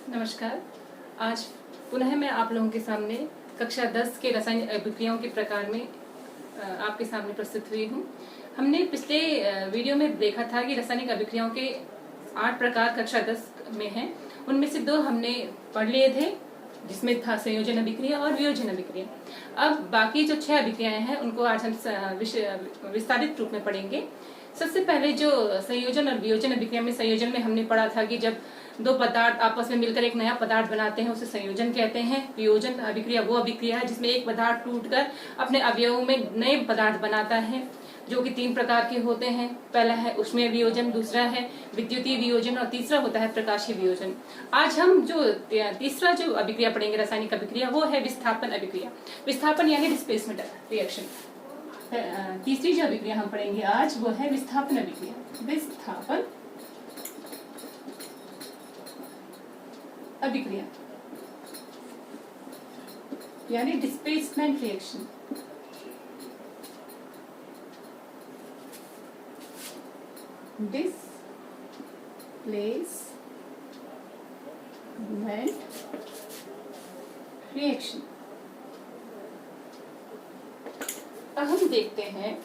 नमस्कार। आज पुनः मैं आप लोगों के सामने कक्षा 10 के रासायनिक अभिक्रियाओं के प्रकार में आपके सामने प्रस्तुत हुई हूँ। हमने पिछले वीडियो में देखा था कि रासायनिक अभिक्रियाओं के 8 प्रकार कक्षा 10 में हैं। उनमें से 2 हमने पढ़ लिए थे, जिसमें था संयोजन अभिक्रिया और वियोजन अभिक्रिया। अब बाकी जो 6 अभिक्रियाएं हैं उनको आज हम विस्तारित रूप में पढ़ेंगे। सबसे पहले जो संयोजन और वियोजन अभिक्रिया में, संयोजन में हमने पढ़ा था कि जब 2 पदार्थ आपस में मिलकर एक नया पदार्थ बनाते हैं उसे संयोजन कहते हैं। वियोजन अभिक्रिया वो अभिक्रिया है जिसमें एक पदार्थ टूटकर अपने अवयवों में नए पदार्थ बनाता है, जो कि 3 प्रकार के होते हैं। पहला है ऊष्मीय वियोजन, दूसरा है विद्युतीय वियोजन और तीसरा होता है प्रकाशीय वियोजन। आज हम जो तीसरा जो अभिक्रिया पढ़ेंगे, रासायनिक अभिक्रिया, वो है विस्थापन अभिक्रिया। विस्थापन यानी डिस्प्लेसमेंट रिएक्शन। तीसरी जो अभिक्रिया हम पढ़ेंगे आज वो है विस्थापन अभिक्रिया। विस्थापन अभिक्रिया यानी डिस्प्लेसमेंट रिएक्शन। Displacement reaction. अब हम देखते हैं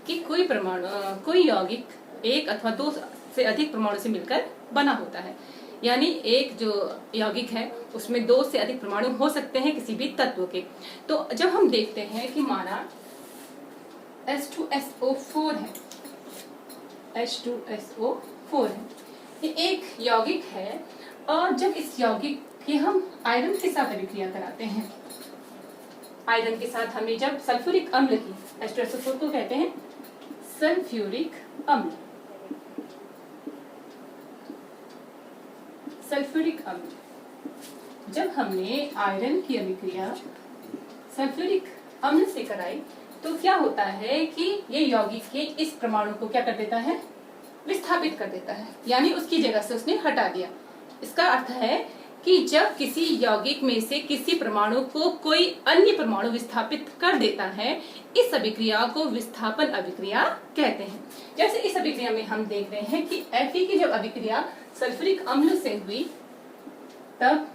कि कोई यौगिक एक अथवा 2 से अधिक परमाणु से मिलकर बना होता है। यानी एक जो यौगिक है उसमें 2 से अधिक परमाणु हो सकते हैं किसी भी तत्व के। तो जब हम देखते हैं कि माना H2SO4 है, H2SO4 है, ये एक यौगिक है, और जब इस यौगिक की हम आयरन के साथ अभिक्रिया कराते हैं, आयरन के साथ हमने जब सल्फ्यूरिक अम्ल की, H2SO4 को कहते हैं सल्फ्यूरिक अम्ल। सल्फ्यूरिक अम्ल, जब हमने आयरन की अभिक्रिया सल्फ्यूरिक अम्ल से कराई तो क्या होता है कि ये यौगिक के इस परमाणु को क्या कर देता है, विस्थापित कर देता है, यानी उसकी जगह से उसने हटा दिया। इसका अर्थ है कि जब किसी यौगिक में से किसी परमाणु को कोई अन्य परमाणु विस्थापित कर देता है, इस अभिक्रिया को विस्थापन अभिक्रिया कहते हैं। जैसे इस अभिक्रिया में हम देख रहे हैं कि Fe की जब अभिक्रिया सल्फ्यूरिक अम्ल से हुई तब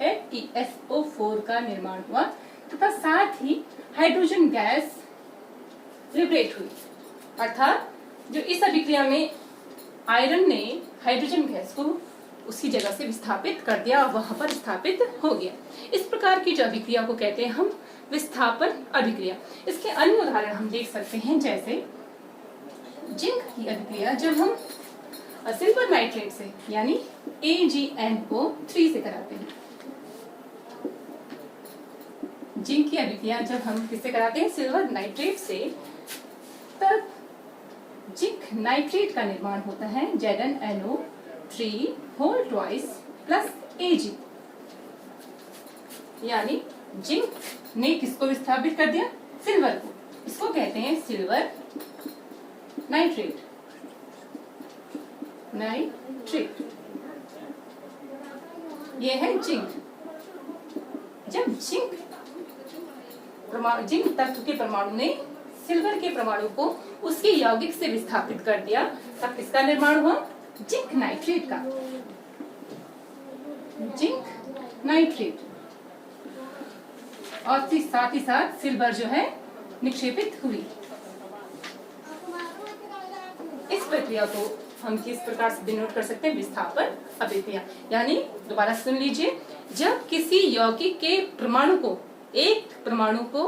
FeSO4 का निर्माण हुआ तथा साथ ही हाइड्रोजन गैस लिबरेट हुई। अर्थात जो इस अभिक्रिया में आयरन ने हाइड्रोजन गैस को उसकी जगह से विस्थापित कर दिया और वहां पर स्थापित हो गया। इस प्रकार की जो अभिक्रिया को कहते हैं हम विस्थापन अभिक्रिया। इसके अन्य उदाहरण हम देख सकते हैं, जैसे जिंक की अभिक्रिया जब हम सिल्वर नाइट्रेट से यानी AgNO3 से कराते हैं। जिंक की अभिक्रिया जब हम किससे कराते हैं, सिल्वर नाइट्रेट से, तब जिंक नाइट्रेट का निर्माण होता है ZnNO3 whole twice plus Ag। यानी जिंक ने किसको विस्थापित कर दिया, सिल्वर को। इसको कहते हैं सिल्वर नाइट्रेट। ये है जिंक। जब जिंक तत्व के परमाणु ने सिल्वर के परमाणु को उसके यौगिक से विस्थापित कर दिया, तब किसका निर्माण हुआ, जिंक नाइट्रेट का। जिंक नाइट्रेट, और साथ ही साथ सिल्वर जो है निक्षेपित हुई। इस प्रक्रिया को हम किस प्रकार से डिनोट कर सकते हैं, विस्थापन अभिक्रिया। यानी दोबारा सुन लीजिए, जब किसी यौगिक के परमाणु को, एक परमाणु को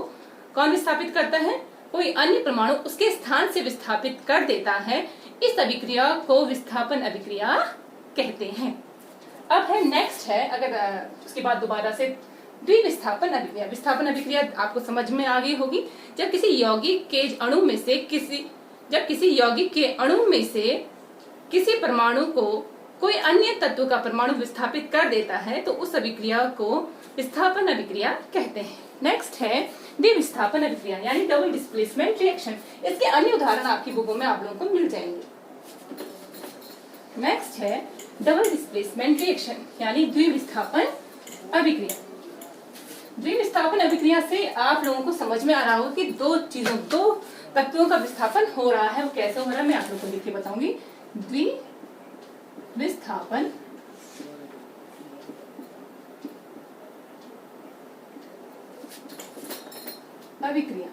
कौन विस्थापित करता है, कोई अन्य परमाणु उसके स्थान से विस्थापित कर देता है, इस अभिक्रिया को विस्थापन अभिक्रिया कहते हैं। अब है नेक्स्ट है, अगर उसके बाद दोबारा से द्विविस्थापन अभिक्रिया। विस्थापन अभिक्रिया आपको समझ में आ गई होगी। जब किसी यौगिक के अणु में से किसी परमाणु को कोई अन्य तत्व का परमाणु विस्थापित कर देता है तो उस अभिक्रिया को विस्थापन अभिक्रिया कहते हैं। नेक्स्ट है द्विविस्थापन अभिक्रिया यानी डबल डिस्प्लेसमेंट रिएक्शन। इसके अन्य उदाहरण आपकी बुकों में आप लोगों को मिल जाएंगे। नेक्स्ट है डबल डिस्प्लेसमेंट रिएक्शन यानी द्विविस्थापन अभिक्रिया। द्विविस्थापन अभिक्रिया से आप लोगों को समझ में आ रहा होगा कि 2 तत्वों का विस्थापन हो रहा है। वो कैसे हो रहा है मैं आप लोगों को लिख के बताऊंगी। विस्थापन अभिक्रिया।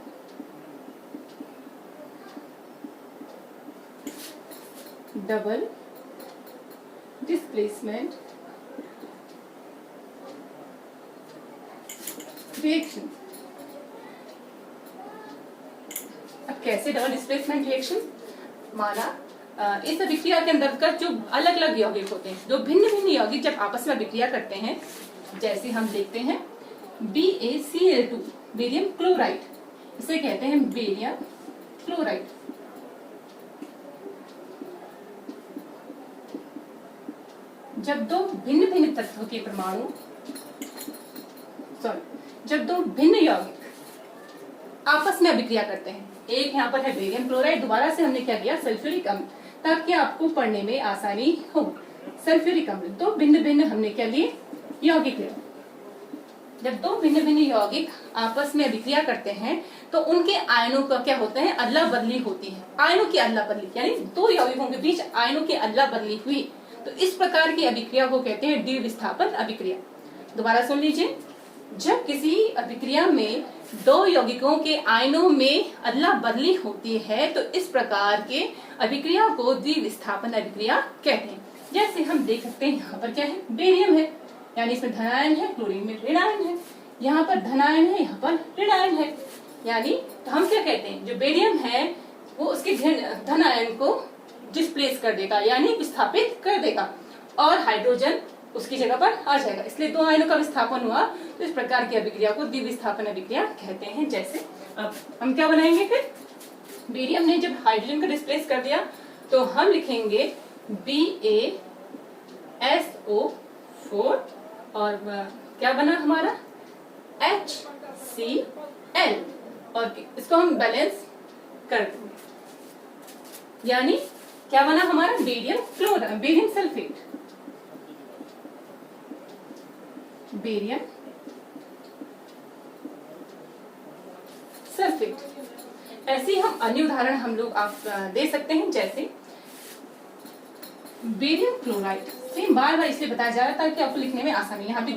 Double displacement reaction. अब कैसे डबल डिस्प्लेसमेंट रिएक्शन? माना इस अभिक्रिया के अंतर्गत जो अलग अलग यौगिक होते हैं, जो भिन्न भिन्न यौगिक जब आपस में अभिक्रिया करते हैं, जैसे हम देखते हैं BaCl2 बेरियम क्लोराइड, इसे कहते हैं बेरियम क्लोराइड। जब दो भिन्न भिन्न तत्वों के परमाणु जब दो भिन्न यौगिक आपस में अभिक्रिया करते हैं, एक यहाँ पर है बेरियम क्लोराइड, दोबारा से हमने क्या किया सल्फ्यूरिक अम्ल, ताकि आपको पढ़ने में आसानी हो। सल्फ्यूरिक अम्ल, दो भिन्न भिन्न हमने क्या लिए यौगिक लिए। जब दो भिन्न भिन्न यौगिक आपस में अभिक्रिया करते हैं तो उनके आयनों का क्या होता है, अदला बदली होती है। आयनों की अदला बदली यानी दो यौगिकों के बीच आयनों की अदला बदली हुई, तो इस प्रकार की अभिक्रिया को कहते हैं द्विविस्थापन अभिक्रिया। दोबारा सुन लीजिए, जब किसी अभिक्रिया में दो यौगिकों के आयनों में अदला बदली होती है तो इस प्रकार के अभिक्रिया को द्विविस्थापन अभिक्रिया कहते हैं। जैसे हम देख सकते हैं यहाँ पर क्या है, बेरियम है, यानी इसमें धनायन है, क्लोरीन में ऋणायन है। यहाँ पर धनायन है, यहाँ पर ऋणायन है, यानी तो हम क्या कहते हैं, जो बेरियम है वो उसके धनायन को डिस्प्लेस कर देगा, यानी विस्थापित कर देगा, और हाइड्रोजन उसकी जगह पर आ जाएगा, इसलिए दो आयनों का विस्थापन हुआ। तो इस प्रकार की अभिक्रिया को द्विविस्थापन अभिक्रिया कहते हैं। जैसे अब हम क्या बनाएंगे, फिर बेरियम ने जब हाइड्रोजन को डिस्प्लेस कर दिया तो हम लिखेंगे BaSO4 और क्या बना हमारा HCl, और इसको हम बैलेंस कर देंगे, यानी क्या बना हमारा बेरियम सल्फेट, बेरियम सल्फेट। ऐसे हम अन्य उदाहरण हम लोग आप दे सकते हैं, जैसे बेरियम क्लोराइड। सेम बार बार इसलिए बताया जा रहा था कि आपको लिखने में आसानी। यहाँ पे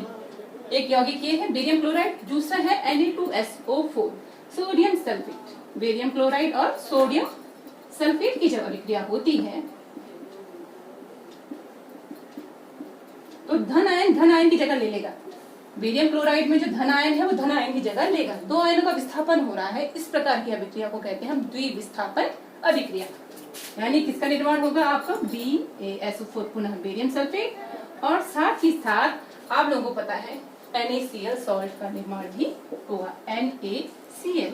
एक यौगिक ये है बेरियम क्लोराइड, दूसरा है Na2SO4 sodium sulphate. Barium chloride और सोडियम सल्फेट की जब अभिक्रिया होती है तो धन आयन की जगह ले लेगा। बेरियम क्लोराइड में जो धन आयन है वो धन आयन की जगह लेगा, दो आयनों का विस्थापन हो रहा है। इस प्रकार की अभिक्रिया को कहते हैं हम द्विविस्थापन अभिक्रिया। यानी किसका निर्माण होगा आपका BaSO4 पुनः बेरियम सल्फेट, और साथ ही साथ आप लोगों को पता है NaCl सॉल्ट का निर्माण भी होगा, NaCl।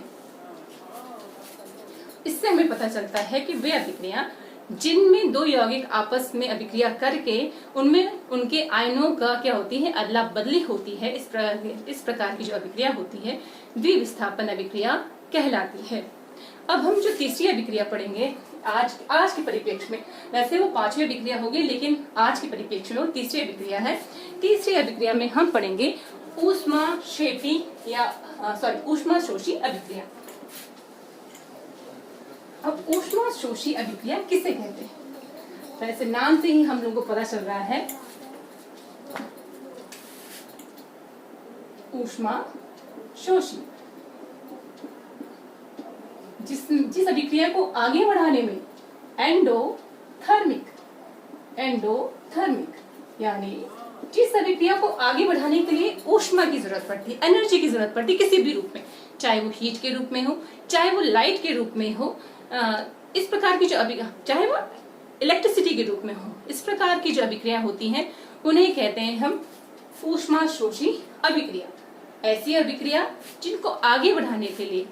इससे हमें पता चलता है कि वे अभिक्रिया जिनमें दो यौगिक आपस में अभिक्रिया करके उनमें उनके आयनों का क्या होती है, अदला बदली होती है। इस प्रकार की जो अभिक्रिया होती है द्विविस्थापन अभिक्रिया कहलाती है। अब हम जो तीसरी अभिक्रिया पढ़ेंगे आज के परिप्रेक्ष्य में, वैसे वो पांचवी अभिक्रिया होगी, लेकिन आज के परिप्रेक्ष्य में तीसरी अभिक्रिया है। तीसरी अभिक्रिया में हम पढ़ेंगे ऊष्माक्षेपी ऊष्माशोषी अभिक्रिया। अब ऊष्माशोषी अभिक्रिया किसे कहते हैं? वैसे नाम से ही हम लोगों को पता चल रहा है, ऊष्माशोषी। जिस अभिक्रिया को आगे बढ़ाने में एंडोथर्मिक यानी जिस अभिक्रिया को आगे बढ़ाने के लिए ऊष्मा की जरूरत पड़ती, एनर्जी की जरूरत पड़ती, किसी भी रूप में, चाहे वो हीट के रूप में हो, चाहे वो लाइट के रूप में हो, इस प्रकार की जो चाहे वो इलेक्ट्रिसिटी के रूप में हो, इस प्रकार की जो अभिक्रिया होती हैं उन्हें कहते हैं हम ऊष्माशोषी अभिक्रिया। ऐसी अभिक्रिया जिनको आगे बढ़ाने के लिए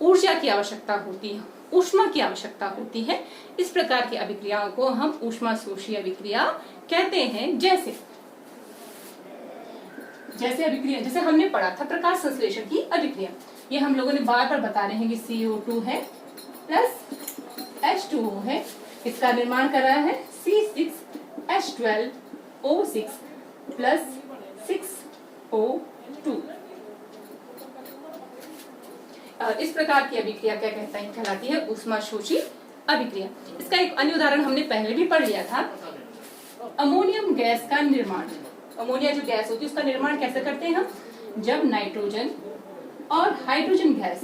ऊर्जा की आवश्यकता होती है, ऊष्मा की आवश्यकता होती है, इस प्रकार की अभिक्रियाओं को हम ऊष्माशोषी अभिक्रिया कहते हैं। जैसे अभिक्रिया जैसे हमने पढ़ा था प्रकाश संश्लेषण की अभिक्रिया, ये हम लोगों ने बार बार बता रहे हैं कि CO2 है प्लस H2O है, इसका निर्माण कर रहा है C6H12O6 प्लस 6O2। इस प्रकार की अभिक्रिया क्या कहलाती है, ऊष्माशोषी अभिक्रिया। इसका एक अन्य उदाहरण हमने पहले भी पढ़ लिया था, अमोनियम गैस का निर्माण। अमोनिया जो गैस होती है उसका निर्माण कैसे करते हैं हम? जब नाइट्रोजन और हाइड्रोजन गैस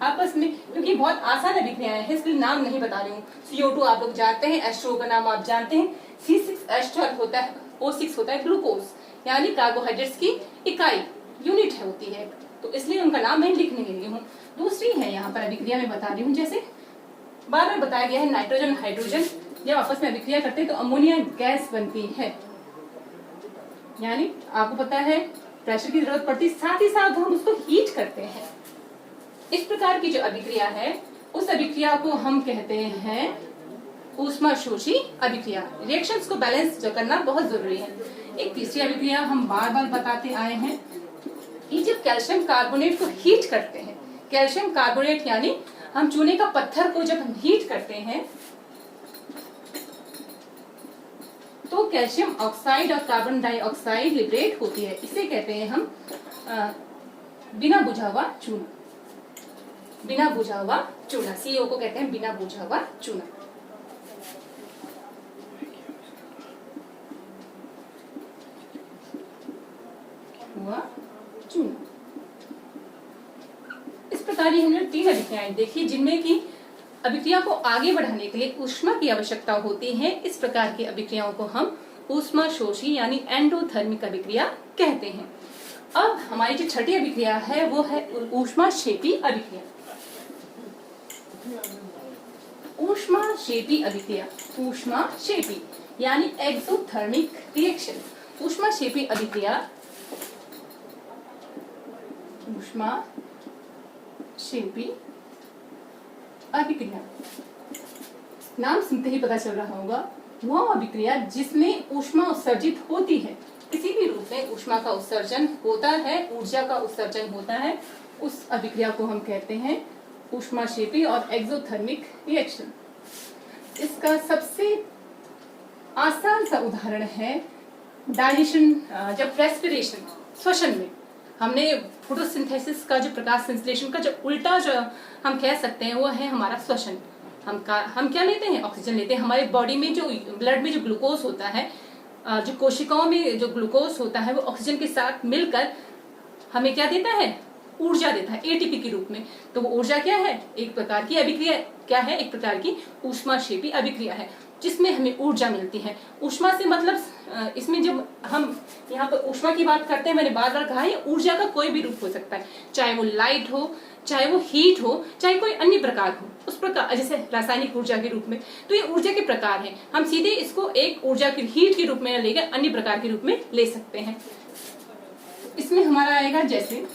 आपस में, क्योंकि बहुत आसान अभिक्रियाएं हैं इसलिए नाम नहीं बता रही हूँ। CO2 आप लोग जानते हैं, H2O का नाम आप जानते हैं, C6H12 होता है, O6 होता है ग्लूकोज, यानी कार्बोहाइड्रेट्स की इकाई यूनिट है होती है, तो इसलिए उनका नाम मैं लिखने के लिए हूँ। दूसरी है यहाँ पर अभिक्रिया में बता रही हूँ, जैसे बार बार बताया गया है नाइट्रोजन हाइड्रोजन जब आपस में अभिक्रिया करते हैं तो अमोनिया गैस बनती है, यानी आपको पता है प्रेशर की जरूरत पड़ती है, साथ ही साथ हम उसको हीट करते हैं। इस प्रकार की जो अभिक्रिया है उस अभिक्रिया को हम कहते हैं ऊष्माशोषी अभिक्रिया। रिएक्शंस को बैलेंस जो करना बहुत जरूरी है। एक तीसरी अभिक्रिया हम बार बार बताते आए हैं कि जब कैल्शियम कार्बोनेट को हीट करते हैं, कैल्शियम कार्बोनेट यानी हम चूने का पत्थर को जब हम हीट करते हैं तो कैल्शियम ऑक्साइड और कार्बन डाइऑक्साइड लिबरेट होती है, इसे कहते हैं हम बिना बुझा हुआ चूना। बिना बुझा हुआ चूना, CO को कहते हैं बिना बुझा हुआ चूना। हुआ चूना। इस प्रकार की हमने 3 अभिक्रियाएं देखी जिनमें की अभिक्रिया को आगे बढ़ाने के लिए ऊष्मा की आवश्यकता होती है। इस प्रकार की अभिक्रियाओं को हम ऊष्माशोषी यानी एंडोथर्मिक अभिक्रिया कहते हैं। अब हमारी जो छठी अभिक्रिया है वो है ऊष्माक्षेपी अभिक्रिया। ऊष्माक्षेपी अभिक्रिया, ऊष्माक्षेपी यानी एक्सोथर्मिक रिएक्शन। ऊष्माक्षेपी अभिक्रिया, ऊष्माक्षेपी अभिक्रिया, नाम सुनते ही पता चल रहा होगा, वह अभिक्रिया जिसमें ऊष्मा उत्सर्जित होती है, किसी भी रूप में ऊष्मा का उत्सर्जन होता है, ऊर्जा का उत्सर्जन होता है, उस अभिक्रिया को हम कहते हैं ऊष्माक्षेपी और एक्सोथर्मिक रिएक्शन। इसका सबसे आसान सा उदाहरण है डाइजेशन, जब रेस्पिरेशन, श्वसन में हमने फोटोसिंथेसिस का जो प्रकाश संश्लेषण का जो उल्टा जो हम कह सकते हैं वो है हमारा श्वसन। हम क्या लेते हैं? ऑक्सीजन लेते हैं। हमारे बॉडी में जो ब्लड में जो ग्लूकोज होता है, जो कोशिकाओं में जो ग्लूकोज होता है वो ऑक्सीजन के साथ मिलकर हमें क्या देता है? ऊर्जा देता है ATP के रूप में। तो वो ऊर्जा क्या है? एक प्रकार की अभिक्रिया क्या है? एक प्रकार की ऊष्माक्षेपी अभिक्रिया है जिसमें हमें ऊर्जा मिलती है। ऊष्मा से मतलब इसमें जब हम यहाँ पर ऊष्मा की बात करते हैं, मैंने बार बार कहा है ऊर्जा का कोई भी रूप हो सकता है, चाहे वो लाइट हो, चाहे वो हीट हो, चाहे कोई अन्य प्रकार हो, उस प्रकार जैसे रासायनिक ऊर्जा के रूप में। तो ये ऊर्जा के प्रकार हैं, हम सीधे इसको एक ऊर्जा की हीट के रूप में लेकर अन्य प्रकार के रूप में ले सकते हैं। इसमें हमारा आएगा जैसे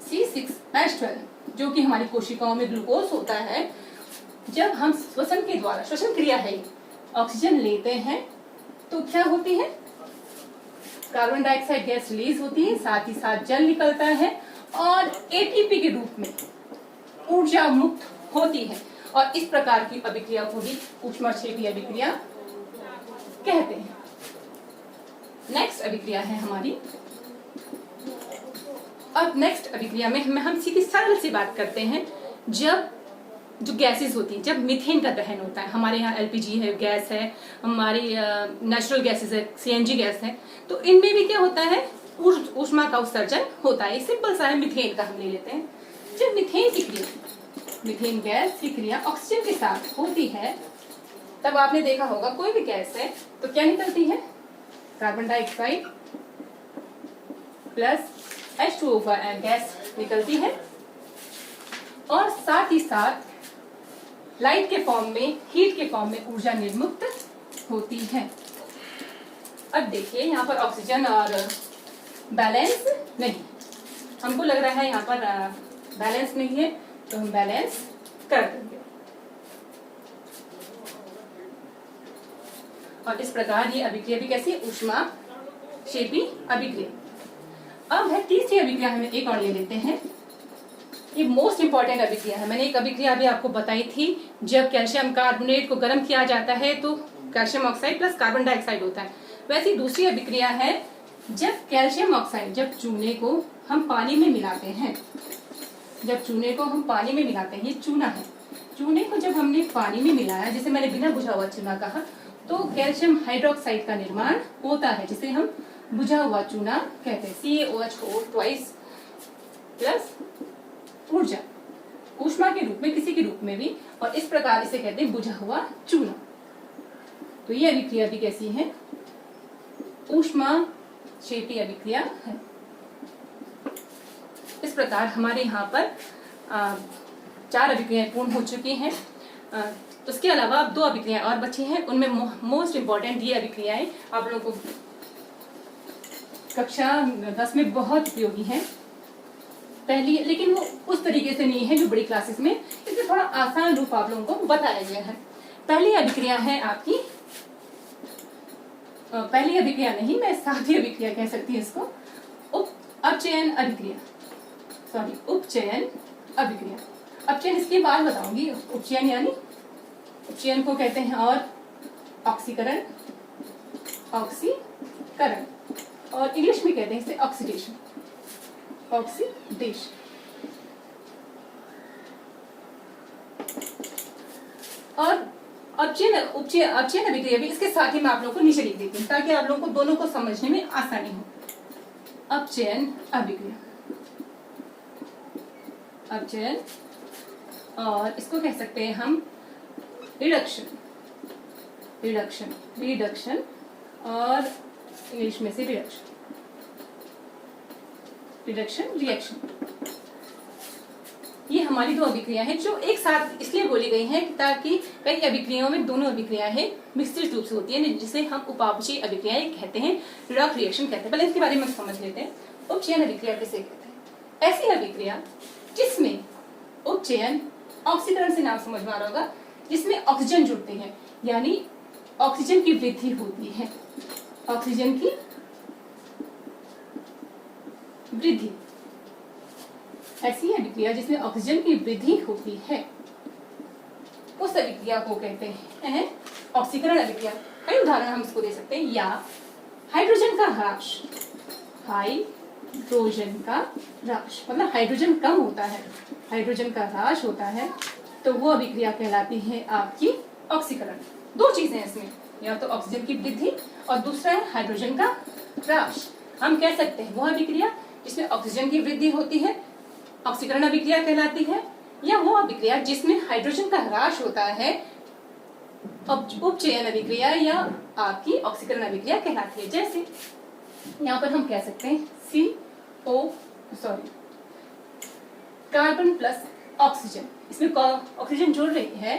C6H12 जो कि हमारी कोशिकाओं में ग्लूकोज होता है। जब हम श्वसन के द्वारा, श्वसन क्रिया है, ऑक्सीजन लेते हैं तो क्या होती है? कार्बन डाइऑक्साइड गैस रिलीज होती है, साथ ही साथ जल निकलता है और ATP के रूप में ऊर्जा मुक्त होती है, और इस प्रकार की अभिक्रिया को भी ऊष्माक्षेपी अभिक्रिया कहते हैं। नेक्स्ट अभिक्रिया है हमारी, अब नेक्स्ट अभिक्रिया में हम सीधी सरल सी बात करते हैं। जब जो गैसेस होती हैं, जब मीथेन का दहन होता है, हमारे यहाँ LPG है, गैस है, हमारी नेचुरल गैसेस है, CNG गैस है, तो इनमें भी क्या होता है? ऊष्मा का उत्सर्जन होता है। सिंपल सा है, मीथेन का हम ले लेते हैं। जब मीथेन की क्रिया, मीथेन गैस की क्रिया ऑक्सीजन के साथ होती है, तब आपने देखा होगा कोई भी गैस है तो क्या निकलती है? Carbon dioxide plus H2O gas निकलती है, और साथ ही साथ लाइट के फॉर्म में, हीट के फॉर्म में ऊर्जा निर्मुक्त होती है। अब देखिए यहाँ पर ऑक्सीजन और बैलेंस नहीं, हमको लग रहा है यहाँ पर बैलेंस नहीं है, तो हम बैलेंस कर देंगे। और इस प्रकार ये अभिक्रिया भी कैसी? ऊष्माक्षेपी अभिक्रिया। अब है तीसरी अभिक्रिया, हमें एक और ले लेते हैं। ये मोस्ट इंपॉर्टेंट अभिक्रिया है। मैंने एक अभिक्रिया अभी आपको बताई थी, जब कैल्शियम कार्बोनेट को गर्म किया जाता है तो calcium oxide plus carbon dioxide होता है। वैसी दूसरी अभिक्रिया है जब कैल्शियम ऑक्साइड, जब चूने को हम पानी में मिलाते हैं, जब चूने को हम पानी में मिलाते हैं, ये चूना है, चूने को जब हमने पानी में मिलाया, जैसे मैंने बिना बुझा हुआ चूना कहा, तो कैल्शियम हाइड्रोक्साइड का निर्माण होता है जिसे हम बुझा हुआ चूना कहते हैं। CaOH ट्वाइस प्लस ऊर्जा, ऊष्मा के रूप में, किसी के रूप में भी, और इस प्रकार इसे कहते हैं बुझा हुआ चूना। तो ये अभिक्रिया भी कैसी है? ऊष्मा क्षेपी अभिक्रिया है। इस प्रकार हमारे यहाँ पर 4 अभिक्रियाएं पूर्ण हो चुकी हैं। उसके अलावा अब 2 अभिक्रियाएं और बची हैं। उनमें मोस्ट इम्पॉर्टेंट ये अभिक्रियाएं आप लोगों को कक्षा 10 में बहुत उपयोगी है। पहली, लेकिन वो उस तरीके से नहीं है जो बड़ी क्लासेस में, इसमें थोड़ा आसान रूप आप लोगों को बताया गया है। पहली अभिक्रिया है आपकी, पहली अभिक्रिया नहीं, मैं साथी अभिक्रिया कह सकती हूँ इसको, अपचयन अभिक्रिया, सॉरी उपचयन अभिक्रिया। अपचयन इसके बाद बताऊंगी। उपचयन यानी, उपचयन को कहते हैं और ऑक्सीकरण, ऑक्सीकरण, और इंग्लिश में कहते हैं इसे ऑक्सीडेशन, ऑक्सीडेशन। और अपचयन अभिक्रिया भी इसके साथ ही मैं आप लोगों को नीचे लिख देती हूँ ताकि आप लोगों को दोनों को समझने में आसानी हो। अपचयन अभिक्रिया, अपचयन, और इसको कह सकते हैं हम रिडक्शन, रिडक्शन, रिडक्शन, और इंग्लिश में से रिडक्शन, रिडक्शन रिएक्शन। ये हमारी 2 अभिक्रिया है जो एक साथ इसलिए बोली गई हैं ताकि कई अभिक्रियाओं में दोनों अभिक्रियाएं मिश्रित रूप से होती है, जिसे हम उपापचयी अभिक्रियाएं कहते हैं, रिडॉक्स रिएक्शन कहते हैं। पहले इसके बारे में समझ लेते हैं। उपचयन अभिक्रिया किसे कहते हैं? ऐसी अभिक्रिया जिसमें उपचयन, ऑक्सीकरण से नाम समझ में आ रहा होगा, जिसमें ऑक्सीजन जुड़ते हैं, यानी ऑक्सीजन की वृद्धि होती है, ऑक्सीजन की वृद्धि। ऐसी अभिक्रिया जिसमें ऑक्सीजन की वृद्धि होती है उस अभिक्रिया को कहते हैं ऑक्सीकरण अभिक्रिया। कई उदाहरण हम इसको दे सकते हैं। या हाइड्रोजन का ह्रास, हाइड्रोजन का ह्रास मतलब हाइड्रोजन कम होता है, हाइड्रोजन का ह्रास होता है, तो वो अभिक्रिया कहलाती है आपकी ऑक्सीकरण। 2 चीजें हैं इसमें, या तो ऑक्सीजन की वृद्धि और दूसरा है हाइड्रोजन का ह्रास। हम कह सकते हैं वो अभिक्रिया जिसमें ऑक्सीजन की वृद्धि होती है, ऑक्सीकरण अभिक्रिया कहलाती है, या वो अभिक्रिया जिसमें हाइड्रोजन का ह्रास होता है, उपचयन अभिक्रिया या आपकी ऑक्सीकरण अभिक्रिया कहलाती है। जैसे यहाँ पर हम कह सकते हैं कार्बन प्लस ऑक्सीजन, इसमें ऑक्सीजन जुड़ रही है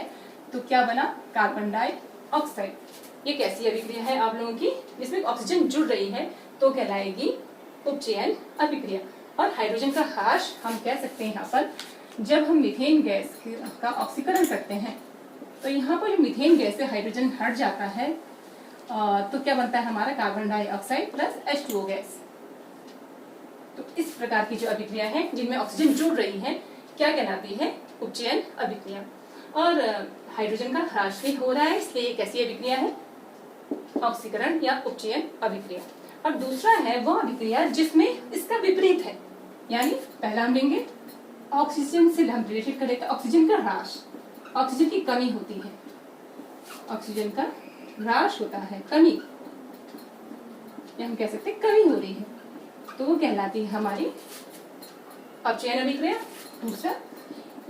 तो क्या बना? Carbon dioxide. ये कैसी अभिक्रिया है आप लोगों की? जिसमें ऑक्सीजन जुड़ रही है तो कहलाएगी उपचयन अभिक्रिया। और हाइड्रोजन का ह्रास हम कह सकते हैं यहाँ पर, जब हम मीथेन गैस का ऑक्सीकरण करते हैं तो यहाँ पर जो मीथेन गैस से हाइड्रोजन हट जाता है तो क्या बनता है हमारा? Carbon dioxide plus H2O gas. तो इस प्रकार की जो अभिक्रिया है जिनमें ऑक्सीजन जुड़ रही है क्या कहलाती है? उपचयन अभिक्रिया। और हाइड्रोजन का ह्रास भी हो रहा है, इसलिए कैसी अभिक्रिया है? ऑक्सीकरण या उपचयन अभिक्रिया। और दूसरा है वो अभिक्रिया जिसमें इसका विपरीत है, यानी पहला हम लेंगे ऑक्सीजन से हम रिलेटेड करें तो ऑक्सीजन का ह्रास, ऑक्सीजन की कमी होती है, ऑक्सीजन का ह्रास होता है, कमी, या हम कह सकते हैं कमी हो रही है, तो वो कहलाती है हमारी अपचयन अभिक्रिया। दूसरा,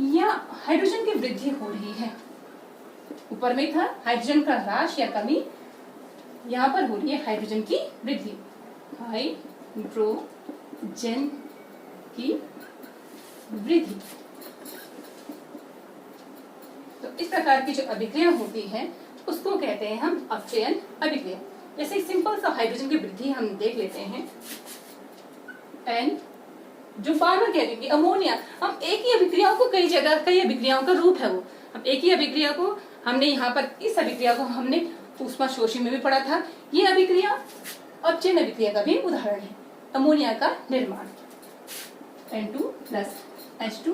या हाइड्रोजन की वृद्धि हो रही है, ऊपर में था हाइड्रोजन का ह्रास या कमी, यहाँ पर हो रही है हाइड्रोजन की वृद्धि, हाइड्रोजन की वृद्धि। तो इस प्रकार की जो अभिक्रिया होती है उसको कहते हैं हम अपचयन अभिक्रिया। जैसे सिंपल सा हाइड्रोजन की वृद्धि हम देख लेते हैं, एन जो बार बार कह देंगे अमोनिया, हम एक ही अभिक्रियाओं को कई जगह, कई अभिक्रियाओं का रूप है वो, हम एक ही अभिक्रिया को हमने यहाँ पर, इस अभिक्रिया को हमने ऊष्मा शोषी में भी पढ़ा था। ये अभिक्रिया अपचयन अभिक्रिया का भी उदाहरण है, अमोनिया का निर्माण, N2 प्लस H2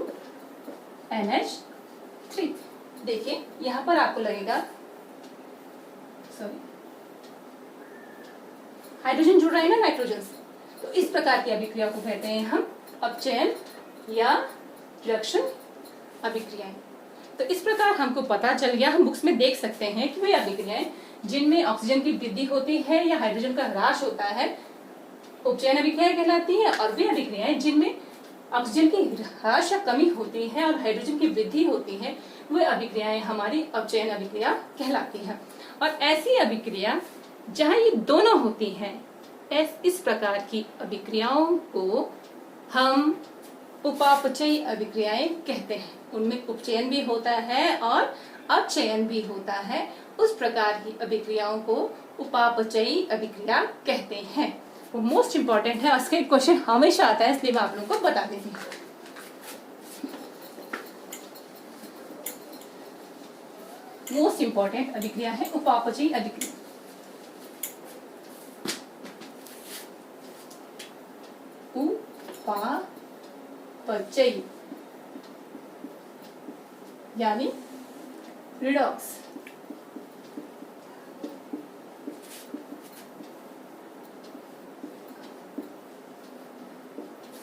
NH3। देखिए यहाँ पर आपको लगेगा, सॉरी, हाइड्रोजन जुड़ रहा है ना नाइट्रोजन से, तो इस प्रकार की अभिक्रिया को कहते हैं हम अपचयन या रिडक्शन अभिक्रियाएं। तो इस प्रकार हमको पता चल गया, हम बुक्स में देख सकते हैं कि वे अभिक्रियाएं जिनमें ऑक्सीजन की वृद्धि होती है या हाइड्रोजन का ह्रास होता है उपचयन अभिक्रियाएं कहलाती है। और वे अभिक्रियाएं जिनमें ऑक्सीजन की ह्रास या कमी होती है और हाइड्रोजन की वृद्धि होती है वे अभिक्रियाएं हमारी अपचयन अभिक्रिया कहलाती है। और ऐसी अभिक्रिया जहां ये दोनों होती हैं, इस प्रकार की अभिक्रियाओं को हम उपापचयी अभिक्रियाएं कहते हैं। उनमें उपचयन भी होता है और अपचयन भी होता है। उस प्रकार की अभिक्रियाओं को उपापचयी अभिक्रिया कहते हैं। वो मोस्ट इंपॉर्टेंट है, उसका क्वेश्चन हमेशा आता है, इसलिए मैं आप लोगों को बता देती हूँ। मोस्ट इंपॉर्टेंट अभिक्रिया है उपापचयी अभिक्रिया। उपापचयी यानी रिडॉक्स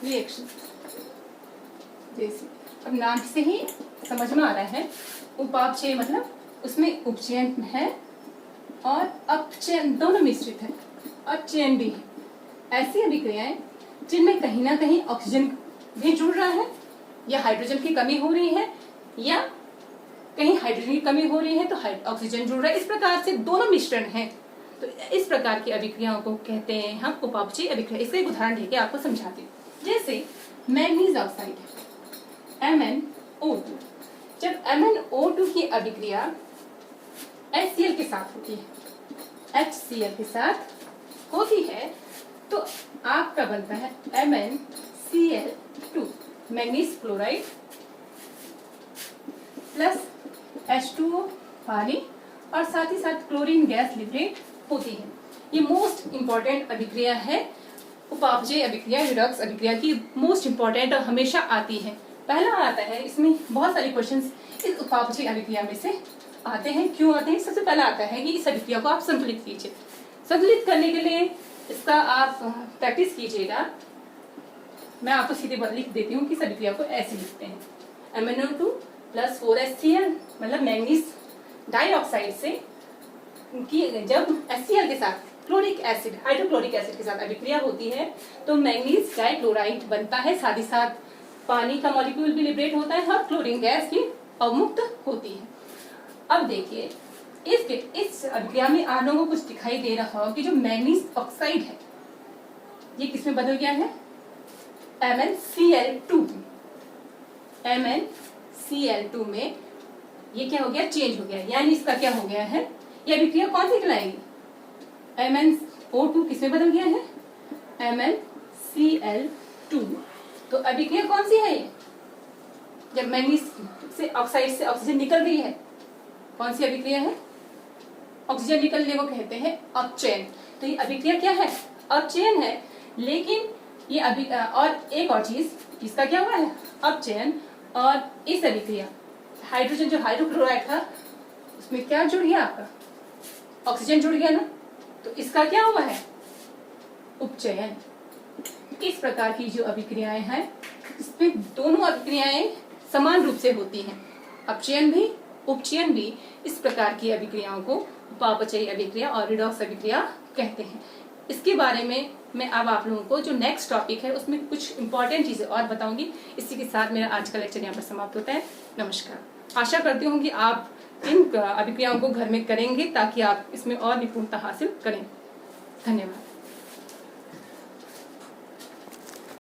रिएक्शन। जैसे अब नाम से ही समझ में आ रहा है, उपापचय मतलब उसमें उपचयन है और अपचयन दोनों मिश्रित है, अपचयन भी है। ऐसी अभिक्रियाएं जिनमें कहीं ना कहीं ऑक्सीजन भी जुड़ रहा है या हाइड्रोजन की कमी हो रही है या कहीं हाइड्रोजन की कमी हो रही है तो ऑक्सीजन जुड़ रहा है, इस प्रकार से दोनों मिश्रण है। तो इस प्रकार की अभिक्रियाओं को कहते हैं हम उपापचयी अभिक्रिया। इसका एक उदाहरण लेके आपको समझाती हूँ। जैसे मैग्नीज ऑक्साइड MnO2, जब MnO2 की अभिक्रिया HCl के साथ होती है, HCl के साथ होती है तो आपका बनता है MnCl2, manganese chloride plus H2O पानी और साथ ही साथ क्लोरीन गैस लिबरेट होती है। ये मोस्ट इंपॉर्टेंट अभिक्रिया है, उपापचयी अभिक्रिया, रिडॉक्स अभिक्रिया की मोस्ट इंपॉर्टेंट और हमेशा आती है। पहला आता है, इसमें बहुत सारे क्वेश्चंस इस उपापचयी अभिक्रिया में से आते हैं। क्यों आते हैं? सबसे पहला आता है कि इस अभिक्रिया को आप संतुलित कीजिए। संतुलित करने के लिए इसका आप प्रैक्टिस कीजिएगा। मैं आपको सीधे लिख देती हूँ कि इस अभिक्रिया को ऐसे लिखते हैं, MnO2 प्लस 4HCl मतलब मैग्नीज डाइऑक्साइड से कि जब HCl के साथ क्लोरिक एसिड, हाइड्रोक्लोरिक एसिड के साथ अभिक्रिया होती है तो मैग्नीज डाइक्लोराइड बनता है, साथ ही साथ पानी का मॉलिक्यूल भी लिबरेट होता है और क्लोरीन गैस भी अवमुक्त होती है। अब देखिए इस अभिक्रिया में आप लोगों को कुछ दिखाई दे रहा हो कि जो मैग्नीज ऑक्साइड है ये किसमें बदल गया है? MnCl2। MnCl2 में ये क्या हो गया? चेंज हो गया, यानी इसका क्या हो गया है? ये अभिक्रिया कौन सी कहलाएगी? MnO2 किसमें बदल गया है? MnCl2। तो अभिक्रिया कौन सी है ये? जब मैग्नीज से ऑक्साइड से ऑक्सीजन निकल रही है, कौन सी अभिक्रिया है? ऑक्सीजन निकलने को कहते हैं अपचयन। तो ये अभिक्रिया क्या है? अपचयन है। लेकिन ये और एक और चीज, इसका क्या हुआ है? अपचयन। और इस अभिक्रिया हाइड्रोजन जो हाइड्रोक्लोराइड था उसमें क्या जुड़ गया? आपका ऑक्सीजन जुड़ गया ना, तो इसका क्या हुआ है? उपचयन। इस प्रकार की जो अभिक्रियाएं हैं इसमें दोनों अभिक्रियाएं समान रूप से होती हैं, अपचयन भी उपचयन भी। इस प्रकार की अभिक्रियाओं को उपापचयी अभिक्रिया और रिडॉक्स अभिक्रिया कहते हैं। इसके बारे में मैं अब आप लोगों को जो नेक्स्ट टॉपिक है उसमें कुछ इंपॉर्टेंट चीजें और बताऊंगी। इसी के साथ मेरा आज का लेक्चर यहाँ पर समाप्त होता है। नमस्कार। आशा करती हूँ कि आप इन अभिक्रियाओं को घर में करेंगे ताकि आप इसमें और निपुणता हासिल करें। धन्यवाद।